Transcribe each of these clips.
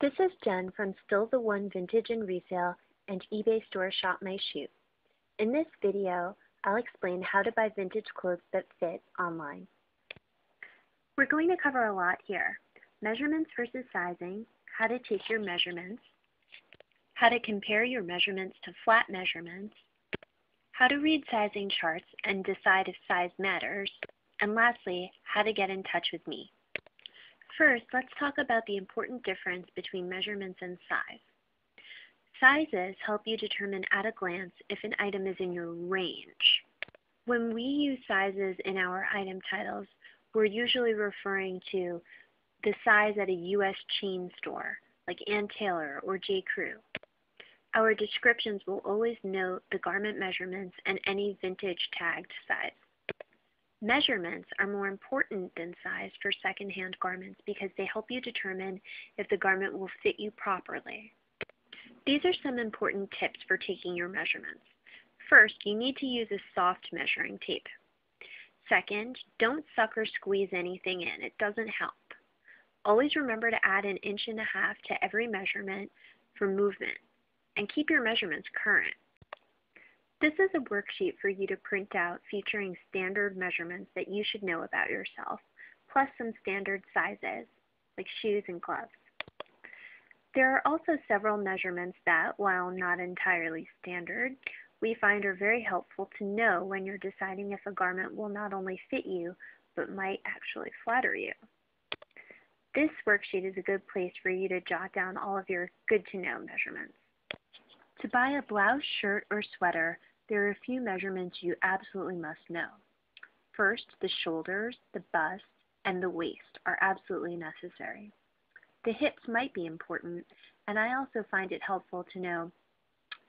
This is Jen from Still the One Vintage and Resale and eBay store Shop My Shoe. In this video, I'll explain how to buy vintage clothes that fit online. We're going to cover a lot here. Measurements versus sizing, how to take your measurements, how to compare your measurements to flat measurements, how to read sizing charts and decide if size matters, and lastly, how to get in touch with me. First, let's talk about the important difference between measurements and size. Sizes help you determine at a glance if an item is in your range. When we use sizes in our item titles, we're usually referring to the size at a U.S. chain store, like Ann Taylor or J. Crew. Our descriptions will always note the garment measurements and any vintage tagged size. Measurements are more important than size for secondhand garments because they help you determine if the garment will fit you properly. These are some important tips for taking your measurements. First, you need to use a soft measuring tape. Second, don't suck or squeeze anything in. It doesn't help. Always remember to add 1.5 inches to every measurement for movement, and keep your measurements current. This is a worksheet for you to print out featuring standard measurements that you should know about yourself, plus some standard sizes, like shoes and gloves. There are also several measurements that, while not entirely standard, we find are very helpful to know when you're deciding if a garment will not only fit you, but might actually flatter you. This worksheet is a good place for you to jot down all of your good-to-know measurements. To buy a blouse, shirt, or sweater, there are a few measurements you absolutely must know. First, the shoulders, the bust, and the waist are absolutely necessary. The hips might be important, and I also find it helpful to know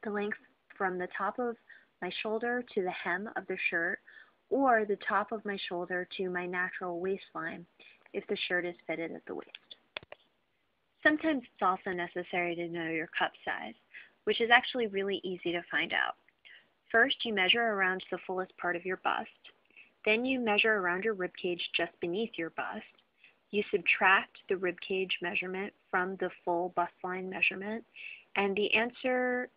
the length from the top of my shoulder to the hem of the shirt, or the top of my shoulder to my natural waistline if the shirt is fitted at the waist. Sometimes it's also necessary to know your cup size, which is actually really easy to find out. First, you measure around the fullest part of your bust. Then you measure around your ribcage just beneath your bust. You subtract the ribcage measurement from the full bust line measurement, and the answer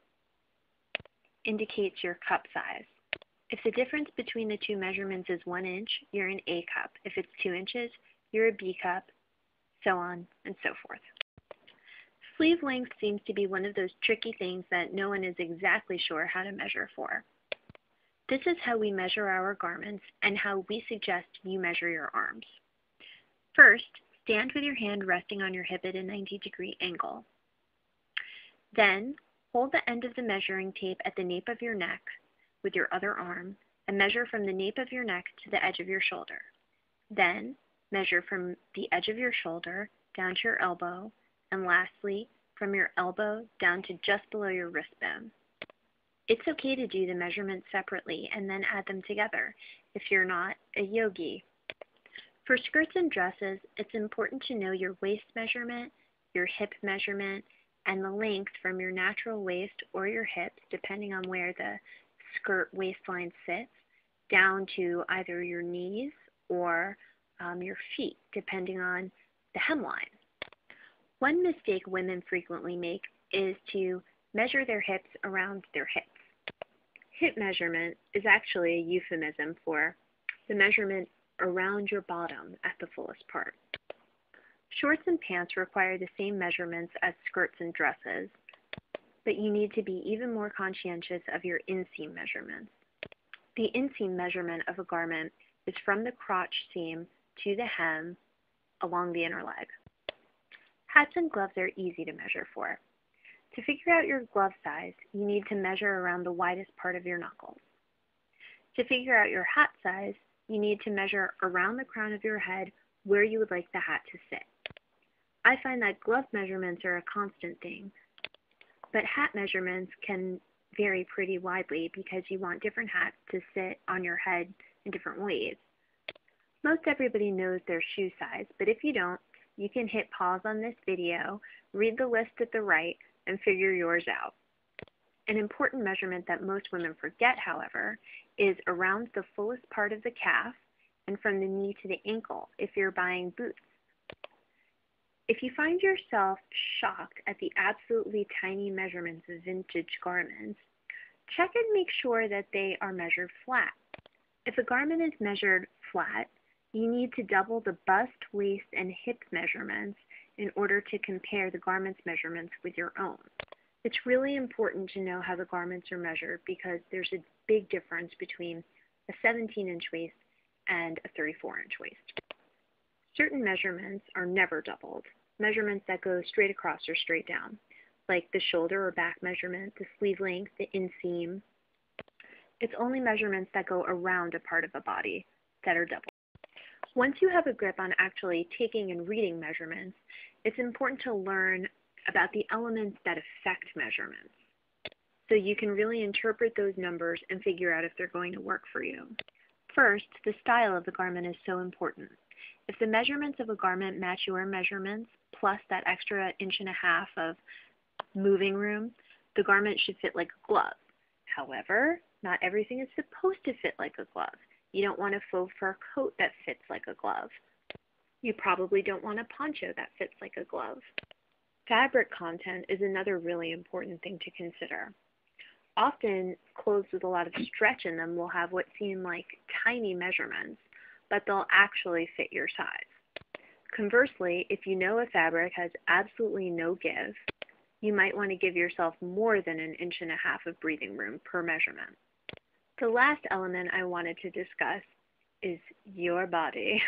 indicates your cup size. If the difference between the two measurements is 1 inch, you're an A cup. If it's 2 inches, you're a B cup, so on and so forth. Sleeve length seems to be one of those tricky things that no one is exactly sure how to measure for. This is how we measure our garments and how we suggest you measure your arms. First, stand with your hand resting on your hip at a 90-degree angle. Then, hold the end of the measuring tape at the nape of your neck with your other arm and measure from the nape of your neck to the edge of your shoulder. Then, measure from the edge of your shoulder down to your elbow, and lastly, from your elbow down to just below your wrist bone. It's okay to do the measurements separately and then add them together if you're not a yogi. For skirts and dresses, it's important to know your waist measurement, your hip measurement, and the length from your natural waist or your hips, depending on where the skirt waistline sits, down to either your knees or your feet, depending on the hemline. One mistake women frequently make is to measure their hips around their hips. Hip measurement is actually a euphemism for the measurement around your bottom at the fullest part. Shorts and pants require the same measurements as skirts and dresses, but you need to be even more conscientious of your inseam measurements. The inseam measurement of a garment is from the crotch seam to the hem along the inner leg. Hats and gloves are easy to measure for. To figure out your glove size, you need to measure around the widest part of your knuckles. To figure out your hat size, you need to measure around the crown of your head where you would like the hat to sit. I find that glove measurements are a constant thing, but hat measurements can vary pretty widely because you want different hats to sit on your head in different ways. Most everybody knows their shoe size, but if you don't, you can hit pause on this video, read the list at the right, and figure yours out. An important measurement that most women forget, however, is around the fullest part of the calf and from the knee to the ankle if you're buying boots. If you find yourself shocked at the absolutely tiny measurements of vintage garments, check and make sure that they are measured flat. If a garment is measured flat, you need to double the bust, waist, and hip measurements in order to compare the garment's measurements with your own. It's really important to know how the garments are measured because there's a big difference between a 17-inch waist and a 34-inch waist. Certain measurements are never doubled, measurements that go straight across or straight down, like the shoulder or back measurement, the sleeve length, the inseam. It's only measurements that go around a part of a body that are doubled. Once you have a grip on actually taking and reading measurements, it's important to learn about the elements that affect measurements, so you can really interpret those numbers and figure out if they're going to work for you. First, the style of the garment is so important. If the measurements of a garment match your measurements, plus that extra 1.5 inches of moving room, the garment should fit like a glove. However, not everything is supposed to fit like a glove. You don't want a faux fur coat that fits like a glove. You probably don't want a poncho that fits like a glove. Fabric content is another really important thing to consider. Often, clothes with a lot of stretch in them will have what seem like tiny measurements, but they'll actually fit your size. Conversely, if you know a fabric has absolutely no give, you might want to give yourself more than 1.5 inches of breathing room per measurement. The last element I wanted to discuss is your body.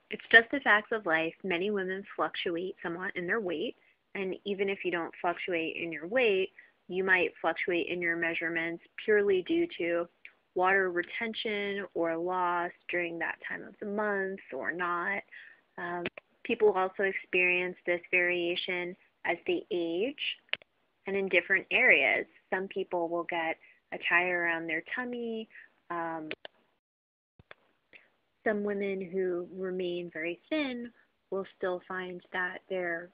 It's just the facts of life. Many women fluctuate somewhat in their weight, and even if you don't fluctuate in your weight, you might fluctuate in your measurements purely due to water retention or loss during that time of the month or not. People also experience this variation as they age and in different areas. Some people will get a tire around their tummy. Some women who remain very thin will still find that their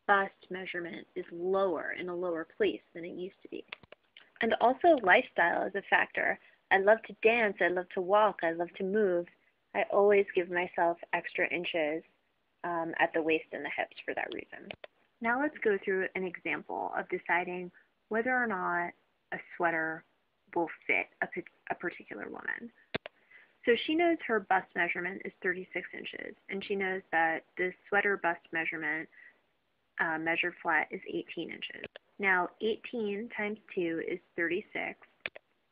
bust measurement is lower, in a lower place than it used to be. And also lifestyle is a factor. I love to dance, I love to walk, I love to move. I always give myself extra inches at the waist and the hips for that reason. Now let's go through an example of deciding whether or not a sweater will fit a particular woman. So she knows her bust measurement is 36 inches, and she knows that the sweater bust measurement measured flat is 18 inches. Now 18 times 2 is 36,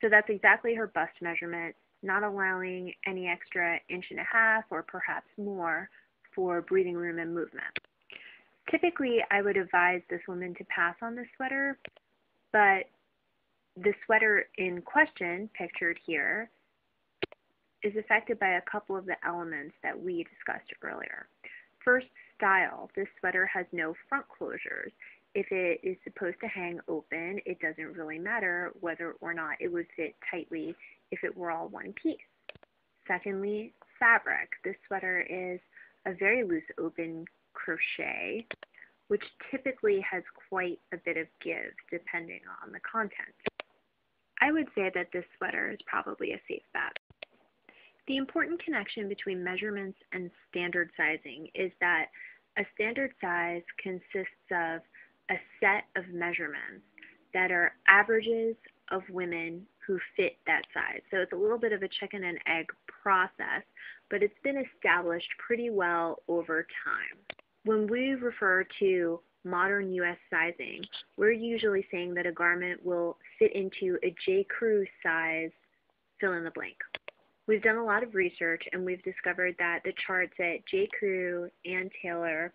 so that's exactly her bust measurement, not allowing any extra 1.5 inches or perhaps more for breathing room and movement. Typically, I would advise this woman to pass on the sweater, but the sweater in question, pictured here, is affected by a couple of the elements that we discussed earlier. First, style. This sweater has no front closures. If it is supposed to hang open, it doesn't really matter whether or not it would fit tightly if it were all one piece. Secondly, fabric. This sweater is a very loose open crochet, which typically has quite a bit of give depending on the content. I would say that this sweater is probably a safe bet. The important connection between measurements and standard sizing is that a standard size consists of a set of measurements that are averages of women who fit that size. So it's a little bit of a chicken and egg process, but it's been established pretty well over time. When we refer to modern U.S. sizing, we're usually saying that a garment will fit into a J. Crew size fill in the blank. We've done a lot of research, and we've discovered that the charts at J. Crew, Ann Taylor,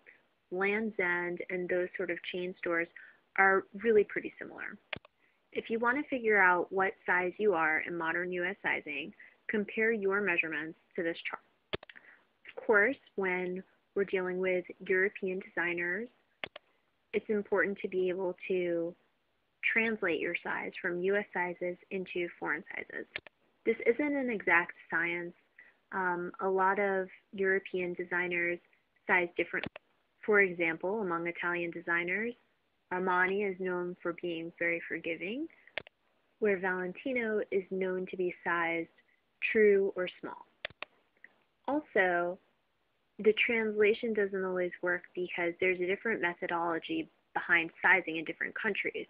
Land's End, and those sort of chain stores are really pretty similar. If you want to figure out what size you are in modern U.S. sizing, compare your measurements to this chart. Of course, when we're dealing with European designers, it's important to be able to translate your size from U.S. sizes into foreign sizes. This isn't an exact science. A lot of European designers size differently. For example, among Italian designers, Armani is known for being very forgiving, where Valentino is known to be sized true or small. Also, the translation doesn't always work because there's a different methodology behind sizing in different countries.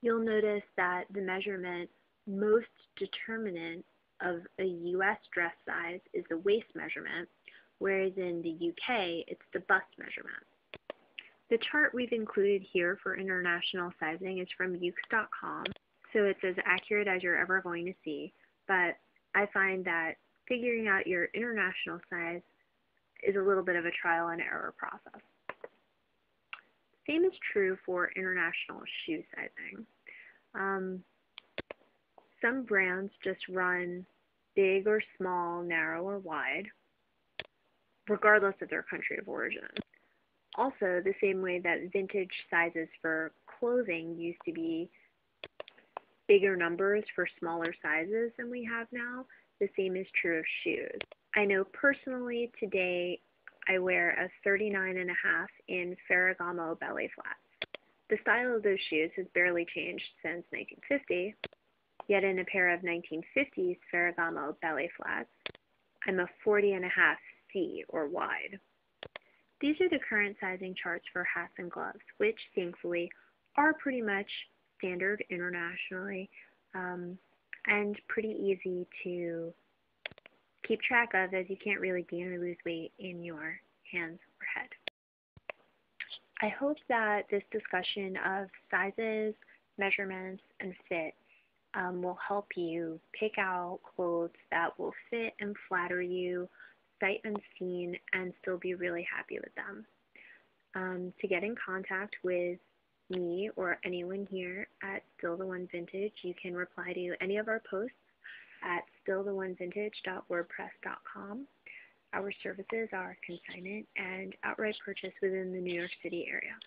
You'll notice that the measurement most determinant of a US dress size is the waist measurement, whereas in the UK, it's the bust measurement. The chart we've included here for international sizing is from ukes.com, so it's as accurate as you're ever going to see, but I find that figuring out your international size is a little bit of a trial and error process. Same is true for international shoe sizing. Some brands just run big or small, narrow or wide, regardless of their country of origin. Also, the same way that vintage sizes for clothing used to be bigger numbers for smaller sizes than we have now, the same is true of shoes. I know personally today I wear a 39.5 in Ferragamo ballet flats. The style of those shoes has barely changed since 1950, yet in a pair of 1950s Ferragamo ballet flats, I'm a 40.5 C or wide. These are the current sizing charts for hats and gloves, which thankfully are pretty much standard internationally and pretty easy to keep track of, as you can't really gain or lose weight in your hands or head. I hope that this discussion of sizes, measurements, and fit will help you pick out clothes that will fit and flatter you sight unseen and still be really happy with them. To get in contact with me or anyone here at Still the One Vintage, you can reply to any of our posts at stilltheonevintage.wordpress.com. Our services are consignment and outright purchase within the New York City area.